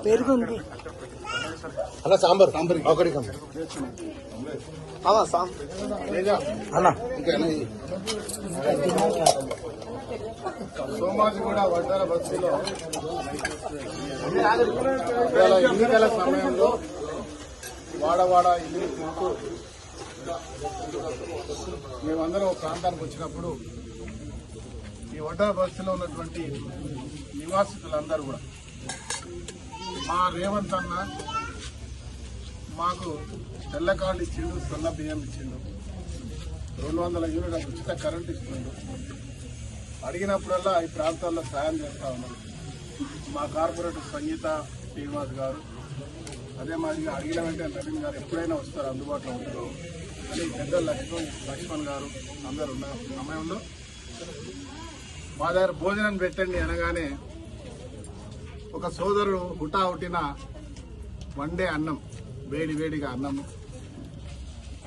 పెరుగుంది అన్న సాంబార్ ఒకటి అన్న సోమాజిగూడ వడ్డాల బస్తీలో ఎన్నికల సమయంలో వాడవాడ ఇల్లు తింటూ మేమందరం ఒక ప్రాంతానికి వచ్చినప్పుడు ఈ వడ్డాల బస్తీలో ఉన్నటువంటి నివాసితులందరూ కూడా మా రేవంత్ అన్న మాకు తెల్ల కార్డు ఇచ్చిండు, సొన్న బియ్యం ఇచ్చిండు, 200 యూనిట్ల ఉచిత కరెంట్ ఇస్తుండు. అడిగినప్పుడల్లా ఈ ప్రాంతాల్లో సాయం చేస్తా ఉన్నారు. మా కార్పొరేటర్ సంగీత శ్రీనివాస్ గారు అదే మాదిరిగా అడిగిన వెంటనే నవీన్ గారు ఎప్పుడైనా వస్తారు, అందుబాటులో ఉంటారు అని పెద్ద లక్ష్మణ్ గారు అందరు ఉన్న సమయంలో మా దగ్గర భోజనం పెట్టండి అనగానే ఒక సోదరుడు హుటా హుటిన వండే అన్నం, వేడి వేడిగా అన్నం